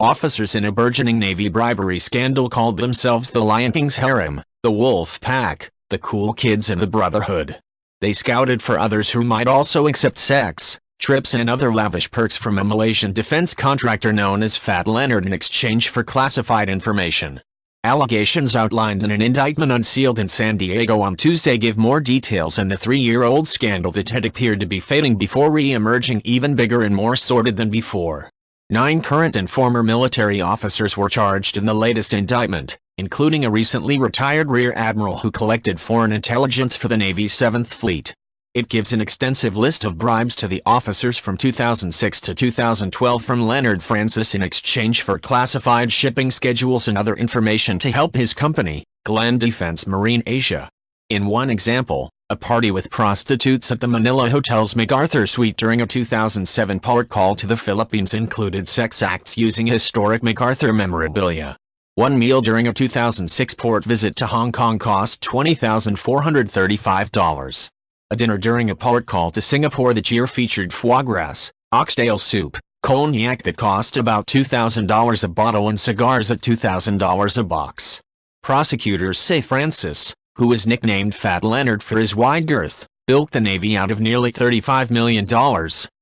Officers in a burgeoning Navy bribery scandal called themselves the Lion King's Harem, the Wolfpack, the Cool Kids and the Brotherhood. They scouted for others who might also accept sex, trips and other lavish perks from a Malaysian defense contractor known as Fat Leonard in exchange for classified information. Allegations outlined in an indictment unsealed in San Diego on Tuesday give more details on the 3-year-old scandal that had appeared to be fading before re-emerging even bigger and more sordid than before. 9 current and former military officers were charged in the latest indictment, including a recently retired rear admiral who collected foreign intelligence for the Navy's 7th Fleet. It gives an extensive list of bribes to the officers from 2006 to 2012 from Leonard Francis in exchange for classified shipping schedules and other information to help his company, Glenn Defense Marine Asia. In one example, a party with prostitutes at the Manila hotel's MacArthur suite during a 2007 port call to the Philippines included sex acts using historic MacArthur memorabilia. One meal during a 2006 port visit to Hong Kong cost $20,435. A dinner during a port call to Singapore that year featured foie gras, oxtail soup, cognac that cost about $2,000 a bottle and cigars at $2,000 a box. Prosecutors say Francis, who was nicknamed Fat Leonard for his wide girth, bilked the Navy out of nearly $35 million,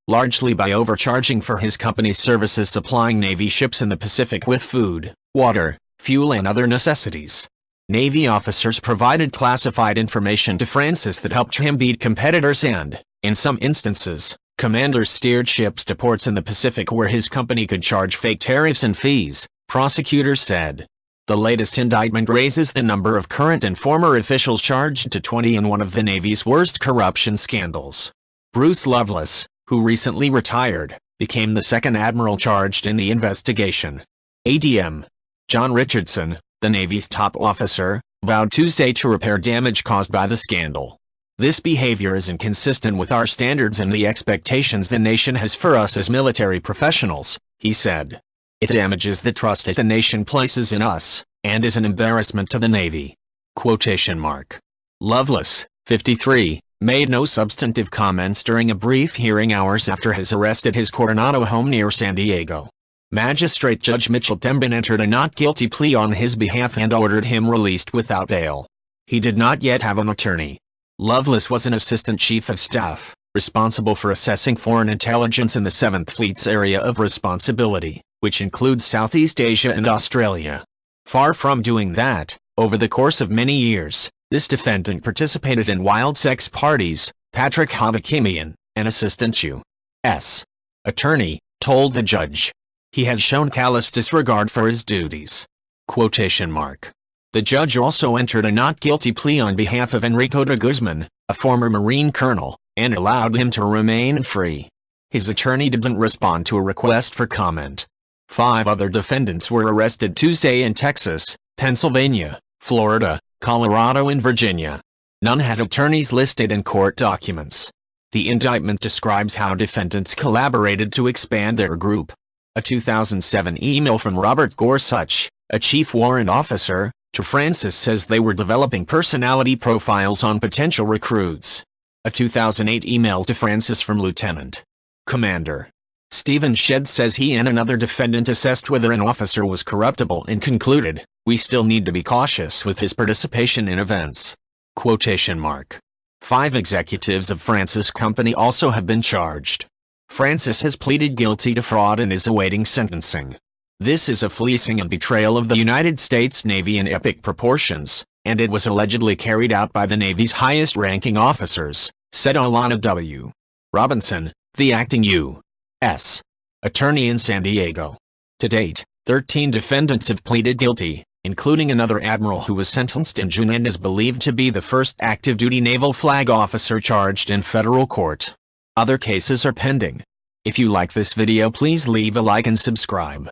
largely by overcharging for his company's services supplying Navy ships in the Pacific with food, water, fuel and other necessities. Navy officers provided classified information to Francis that helped him beat competitors and, in some instances, commanders steered ships to ports in the Pacific where his company could charge fake tariffs and fees, prosecutors said. The latest indictment raises the number of current and former officials charged to 20 in one of the Navy's worst corruption scandals. Bruce Loveless, who recently retired, became the 2nd admiral charged in the investigation. ADM. John Richardson, the Navy's top officer, vowed Tuesday to repair damage caused by the scandal. This behavior is inconsistent with our standards and the expectations the nation has for us as military professionals, he said. It damages the trust that the nation places in us, and is an embarrassment to the Navy. Quotation mark. Loveless, 53, made no substantive comments during a brief hearing hours after his arrest at his Coronado home near San Diego. Magistrate Judge Mitchell Tembin entered a not guilty plea on his behalf and ordered him released without bail. He did not yet have an attorney. Loveless was an assistant chief of staff, responsible for assessing foreign intelligence in the 7th Fleet's area of responsibility, which includes Southeast Asia and Australia. Far from doing that, over the course of many years, this defendant participated in wild sex parties, Patrick Habakimian, an assistant U.S. attorney, told the judge. He has shown callous disregard for his duties. Quotation mark. The judge also entered a not guilty plea on behalf of Enrico de Guzman, a former Marine colonel, and allowed him to remain free. His attorney didn't respond to a request for comment. 5 other defendants were arrested Tuesday in Texas, Pennsylvania, Florida, Colorado and Virginia. None had attorneys listed in court documents. The indictment describes how defendants collaborated to expand their group. A 2007 email from Robert Gorsuch, a chief warrant officer, to Francis says they were developing personality profiles on potential recruits. A 2008 email to Francis from Lieutenant Commander Stephen Shedd says he and another defendant assessed whether an officer was corruptible and concluded, "We still need to be cautious with his participation in events." Quotation mark. 5 executives of Francis' company also have been charged. Francis has pleaded guilty to fraud and is awaiting sentencing. This is a fleecing and betrayal of the United States Navy in epic proportions, and it was allegedly carried out by the Navy's highest-ranking officers, said Alana W. Robinson, the acting U.S. attorney in San Diego. To date, 13 defendants have pleaded guilty, including another admiral who was sentenced in June and is believed to be the first active-duty naval flag officer charged in federal court. Other cases are pending. If you like this video, please leave a like and subscribe.